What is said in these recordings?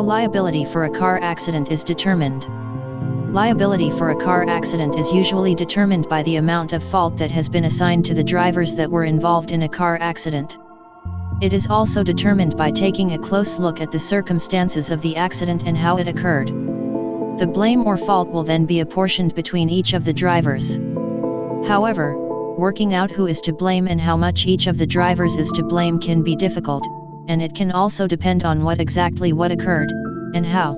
liability for a car accident is determined. Liability for a car accident is usually determined by the amount of fault that has been assigned to the drivers that were involved in a car accident. It is also determined by taking a close look at the circumstances of the accident and how it occurred. The blame or fault will then be apportioned between each of the drivers. However, working out who is to blame and how much each of the drivers is to blame can be difficult, and it can also depend on what occurred, and how.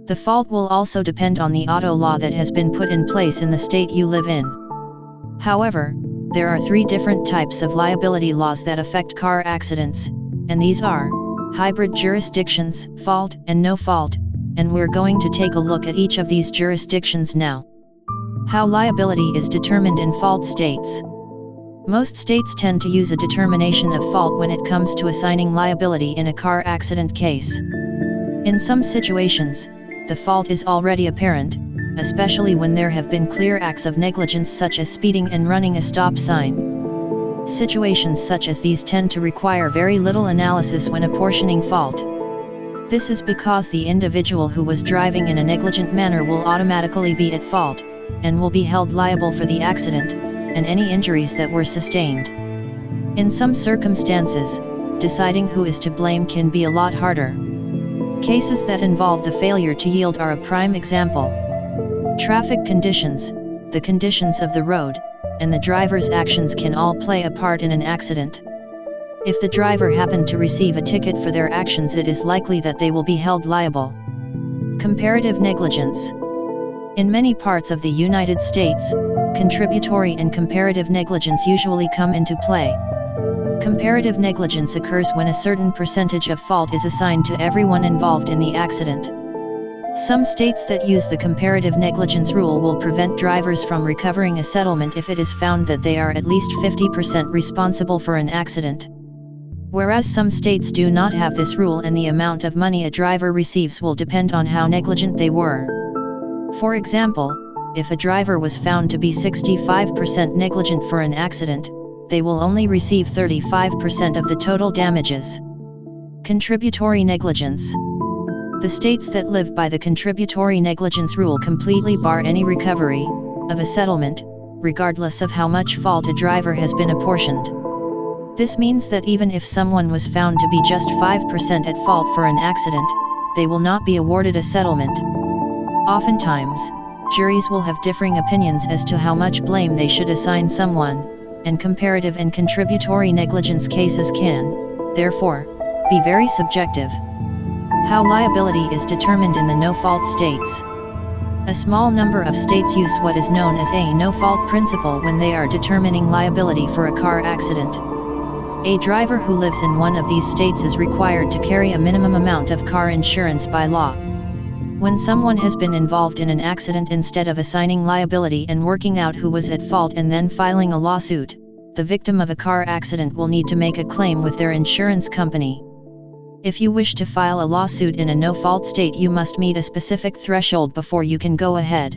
The fault will also depend on the auto law that has been put in place in the state you live in. However, there are 3 different types of liability laws that affect car accidents, and these are hybrid jurisdictions, fault and no fault, and we're going to take a look at each of these jurisdictions now. How liability is determined in fault states. Most states tend to use a determination of fault when it comes to assigning liability in a car accident case. In some situations, the fault is already apparent, especially when there have been clear acts of negligence such as speeding and running a stop sign. Situations such as these tend to require very little analysis when apportioning fault. This is because the individual who was driving in a negligent manner will automatically be at fault, and will be held liable for the accident, and any injuries that were sustained. In some circumstances, deciding who is to blame can be a lot harder. Cases that involve the failure to yield are a prime example. Traffic conditions, the conditions of the road, and the driver's actions can all play a part in an accident. If the driver happened to receive a ticket for their actions, it is likely that they will be held liable. Comparative negligence. In many parts of the United States, contributory and comparative negligence usually come into play. Comparative negligence occurs when a certain percentage of fault is assigned to everyone involved in the accident. Some states that use the comparative negligence rule will prevent drivers from recovering a settlement if it is found that they are at least 50% responsible for an accident. Whereas some states do not have this rule, and the amount of money a driver receives will depend on how negligent they were. For example, if a driver was found to be 65% negligent for an accident, they will only receive 35% of the total damages. Contributory negligence. The states that live by the contributory negligence rule completely bar any recovery of a settlement, regardless of how much fault a driver has been apportioned. This means that even if someone was found to be just 5% at fault for an accident, they will not be awarded a settlement. Oftentimes, juries will have differing opinions as to how much blame they should assign someone, and comparative and contributory negligence cases can, therefore, be very subjective. How liability is determined in the no-fault states. A small number of states use what is known as a no-fault principle when they are determining liability for a car accident. A driver who lives in one of these states is required to carry a minimum amount of car insurance by law. When someone has been involved in an accident, instead of assigning liability and working out who was at fault and then filing a lawsuit, the victim of a car accident will need to make a claim with their insurance company. If you wish to file a lawsuit in a no-fault state, you must meet a specific threshold before you can go ahead.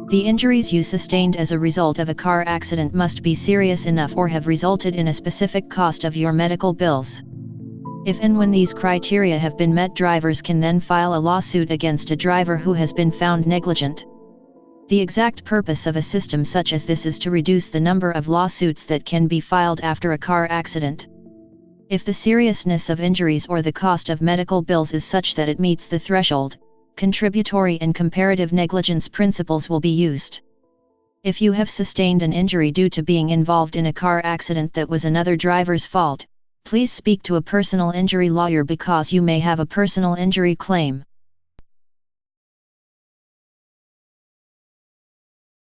The injuries you sustained as a result of a car accident must be serious enough or have resulted in a specific cost of your medical bills. If and when these criteria have been met, drivers can then file a lawsuit against a driver who has been found negligent. The exact purpose of a system such as this is to reduce the number of lawsuits that can be filed after a car accident. If the seriousness of injuries or the cost of medical bills is such that it meets the threshold, contributory and comparative negligence principles will be used. If you have sustained an injury due to being involved in a car accident that was another driver's fault, please speak to a personal injury lawyer because you may have a personal injury claim.